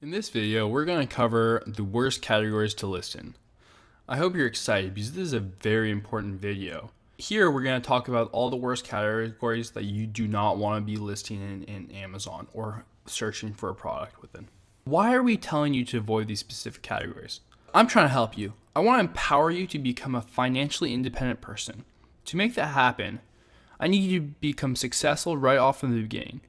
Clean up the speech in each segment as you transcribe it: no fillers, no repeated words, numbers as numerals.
In this video, we're going to cover the worst categories to list in. I hope you're excited because this is a very important video. Here, we're going to talk about all the worst categories that you do not want to be listing in Amazon or searching for a product within. Why are we telling you to avoid these specific categories? I'm trying to help you. I want to empower you to become a financially independent person. To make that happen, I need you to become successful right off from the beginning.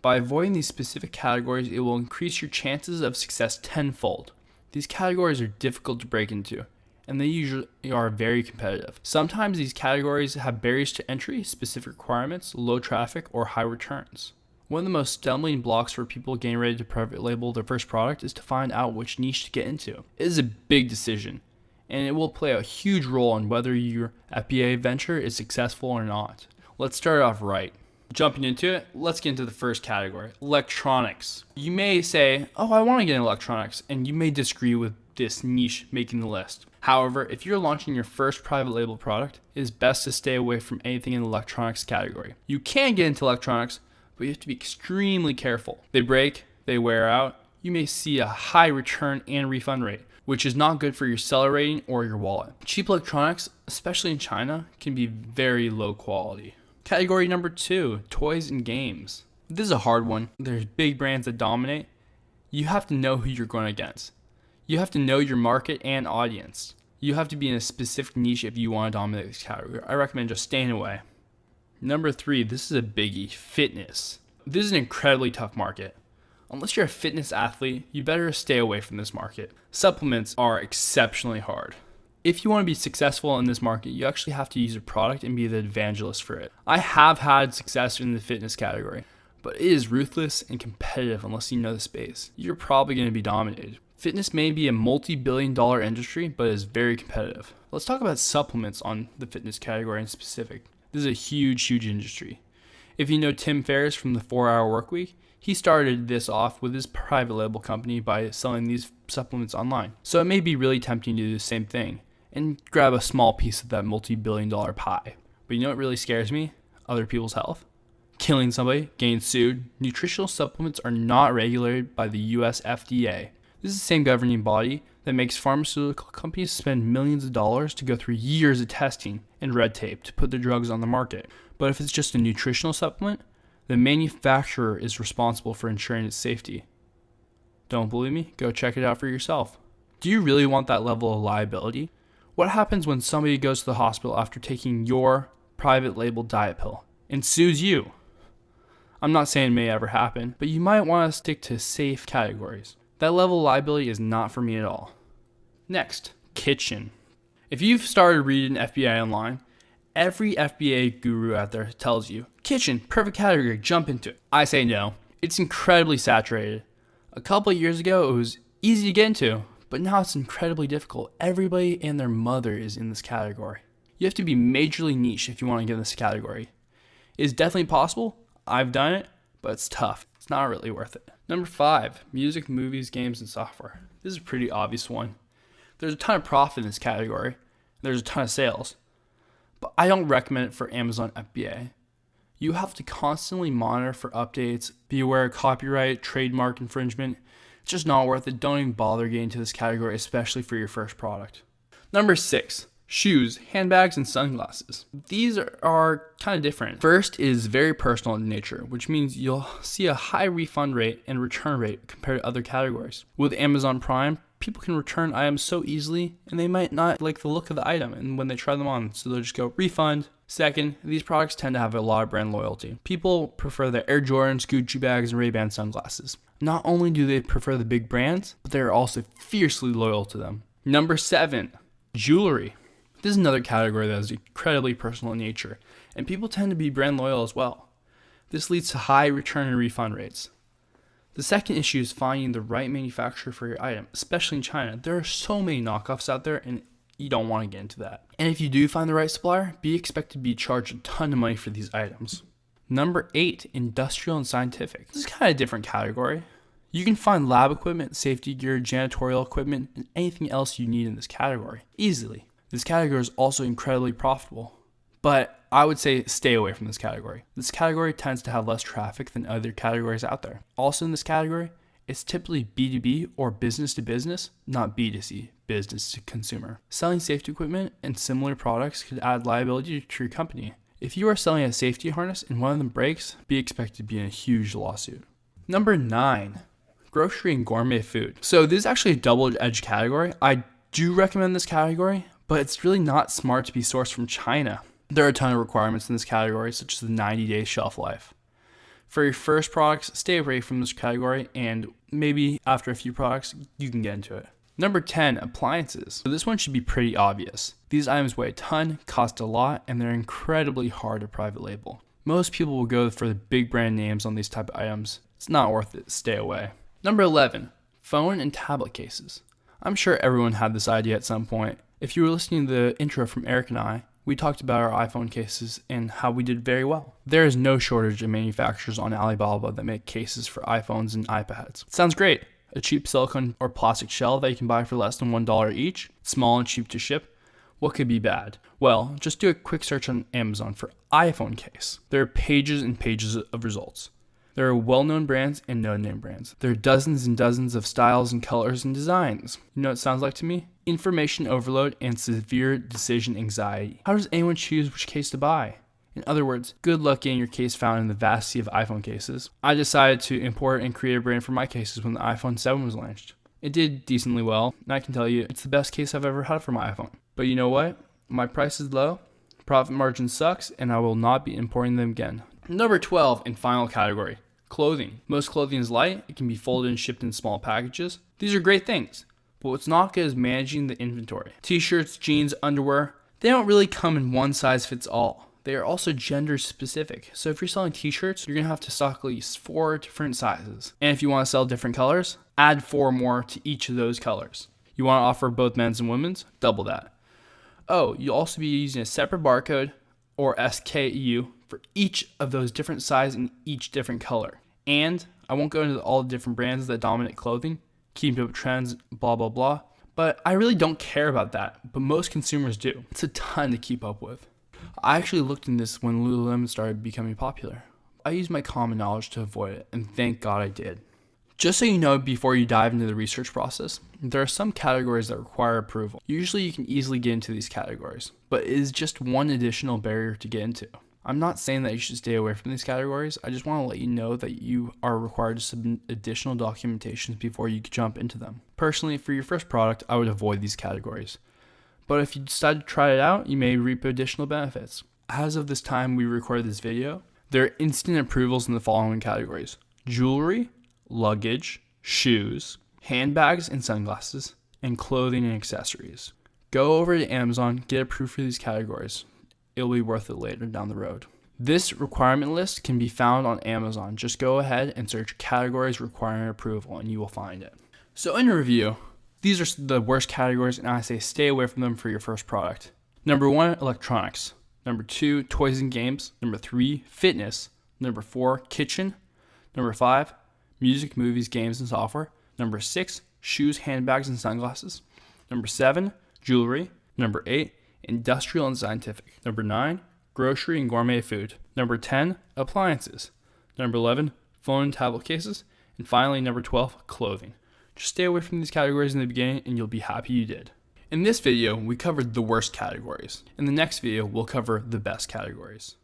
By avoiding these specific categories, it will increase your chances of success tenfold. These categories are difficult to break into, and they usually are very competitive. Sometimes these categories have barriers to entry, specific requirements, low traffic, or high returns. One of the most stumbling blocks for people getting ready to private label their first product is to find out which niche to get into. It is a big decision, and it will play a huge role in whether your FBA venture is successful or not. Let's start off right. Jumping into it, let's get into the first category, electronics. You may say, oh, I want to get into electronics, and you may disagree with this niche making the list. However, if you're launching your first private label product, it is best to stay away from anything in the electronics category. You can get into electronics, but you have to be extremely careful. They break, they wear out. You may see a high return and refund rate, which is not good for your seller rating or your wallet. Cheap electronics, especially in China, can be very low quality. Category number 2, toys and games. This is a hard one. There's big brands that dominate. You have to know who you're going against. You have to know your market and audience. You have to be in a specific niche if you want to dominate this category. I recommend just staying away. Number 3, this is a biggie, fitness. This is an incredibly tough market. Unless you're a fitness athlete, you better stay away from this market. Supplements are exceptionally hard. If you want to be successful in this market, you actually have to use a product and be the evangelist for it. I have had success in the fitness category, but it is ruthless and competitive unless you know the space. You're probably going to be dominated. Fitness may be a multi-billion-dollar industry, but it is very competitive. Let's talk about supplements on the fitness category in specific. This is a huge industry. If you know Tim Ferriss from the 4-Hour Workweek, he started this off with his private label company by selling these supplements online. So it may be really tempting to do the same thing and grab a small piece of that multi-billion-dollar pie. But you know what really scares me? Other people's health. Killing somebody, getting sued. Nutritional supplements are not regulated by the US FDA. This is the same governing body that makes pharmaceutical companies spend millions of dollars to go through years of testing and red tape to put their drugs on the market. But if it's just a nutritional supplement, the manufacturer is responsible for ensuring its safety. Don't believe me? Go check it out for yourself. Do you really want that level of liability? What happens when somebody goes to the hospital after taking your private label diet pill and sues you? I'm not saying it may ever happen, but you might want to stick to safe categories. That level of liability is not for me at all. Next, kitchen. If you've started reading FBA online, every FBA guru out there tells you, kitchen, perfect category, jump into it. I say no. It's incredibly saturated. A couple of years ago, it was easy to get into, but now it's incredibly difficult. Everybody and their mother is in this category. You have to be majorly niche if you want to get in this category. It is definitely possible. I've done it, but it's tough. It's not really worth it. Number 5, music, movies, games, and software. This is a pretty obvious one. There's a ton of profit in this category. There's a ton of sales, but I don't recommend it for Amazon FBA. You have to constantly monitor for updates, be aware of copyright, trademark infringement. It's just not worth it. Don't even bother getting into this category, especially for your first product. Number 6, shoes, handbags, and sunglasses. These are kind of different. First is very personal in nature, which means you'll see a high refund rate and return rate compared to other categories. With Amazon Prime, people can return items so easily, and they might not like the look of the item and when they try them on, so they'll just go refund. Second, these products tend to have a lot of brand loyalty. People prefer the Air Jordans, Gucci bags, and Ray-Ban sunglasses. Not only do they prefer the big brands, but they're also fiercely loyal to them. Number 7, jewelry. This is another category that is incredibly personal in nature, and people tend to be brand loyal as well. This leads to high return and refund rates. The second issue is finding the right manufacturer for your item, especially in China. There are so many knockoffs out there, and you don't want to get into that. And if you do find the right supplier, be expected to be charged a ton of money for these items. Number 8, industrial and scientific. This is kind of a different category. You can find lab equipment, safety gear, janitorial equipment, and anything else you need in this category easily. This category is also incredibly profitable, but I would say stay away from this category. This category tends to have less traffic than other categories out there. Also in this category, It's typically B2B or business to business, not B2C, business to consumer. Selling safety equipment and similar products could add liability to your company. If you are selling a safety harness and one of them breaks, be expected to be in a huge lawsuit. Number 9, grocery and gourmet food. So this is actually a double-edged category. I do recommend this category, but it's really not smart to be sourced from China. There are a ton of requirements in this category, such as the 90-day shelf life. For your first products, stay away from this category, and maybe after a few products, you can get into it. Number 10, appliances. So this one should be pretty obvious. These items weigh a ton, cost a lot, and they're incredibly hard to private label. Most people will go for the big brand names on these type of items. It's not worth it, stay away. Number 11, phone and tablet cases. I'm sure everyone had this idea at some point. If you were listening to the intro from Eric and I, we talked about our iPhone cases and how we did very well. There is no shortage of manufacturers on Alibaba that make cases for iPhones and iPads. It sounds great. A cheap silicone or plastic shell that you can buy for less than $1 each, small and cheap to ship. What could be bad? Well, just do a quick search on Amazon for iPhone case. There are pages and pages of results. There are well-known brands and no-name brands. There are dozens and dozens of styles and colors and designs. You know what it sounds like to me? Information overload and severe decision anxiety. How does anyone choose which case to buy? In other words, good luck getting your case found in the vast sea of iPhone cases. I decided to import and create a brand for my cases when the iPhone 7 was launched. It did decently well, and I can tell you it's the best case I've ever had for my iPhone. But you know what? My price is low, profit margin sucks, and I will not be importing them again. Number 12 and final category, clothing. Most clothing is light. It can be folded and shipped in small packages. These are great things, but what's not good is managing the inventory. T-shirts, jeans, underwear, they don't really come in one size fits all. They are also gender specific. So if you're selling t-shirts, you're gonna have to stock at least 4 different sizes. And if you wanna sell different colors, add 4 more to each of those colors. You wanna offer both men's and women's, double that. Oh, you'll also be using a separate barcode or SKU for each of those different sizes and each different color. And I won't go into all the different brands that dominate clothing, keep up with trends, blah, blah, blah. But I really don't care about that, but most consumers do. It's a ton to keep up with. I actually looked in this when Lululemon started becoming popular. I used my common knowledge to avoid it, and thank God I did. Just so you know, before you dive into the research process, there are some categories that require approval. Usually you can easily get into these categories, but it is just one additional barrier to get into. I'm not saying that you should stay away from these categories. I just want to let you know that you are required to submit additional documentations before you jump into them. Personally, for your first product, I would avoid these categories. But if you decide to try it out, you may reap additional benefits. As of this time we recorded this video, there are instant approvals in the following categories: jewelry, luggage, shoes, handbags and sunglasses, and clothing and accessories. Go over to Amazon, get approved for these categories. It'll be worth it later down the road. This requirement list can be found on Amazon. Just go ahead and search categories requiring approval and you will find it. So in review, these are the worst categories, and I say stay away from them for your first product. Number 1, electronics. Number 2, toys and games. Number 3, fitness. Number 4, kitchen. Number 5, music, movies, games, and software. Number 6, shoes, handbags, and sunglasses. Number 7, jewelry. Number 8, industrial and scientific. Number 9, grocery and gourmet food. Number 10, appliances. Number 11, phone and tablet cases. And finally, number 12, clothing. Just stay away from these categories in the beginning and you'll be happy you did. In this video, we covered the worst categories. In the next video, we'll cover the best categories.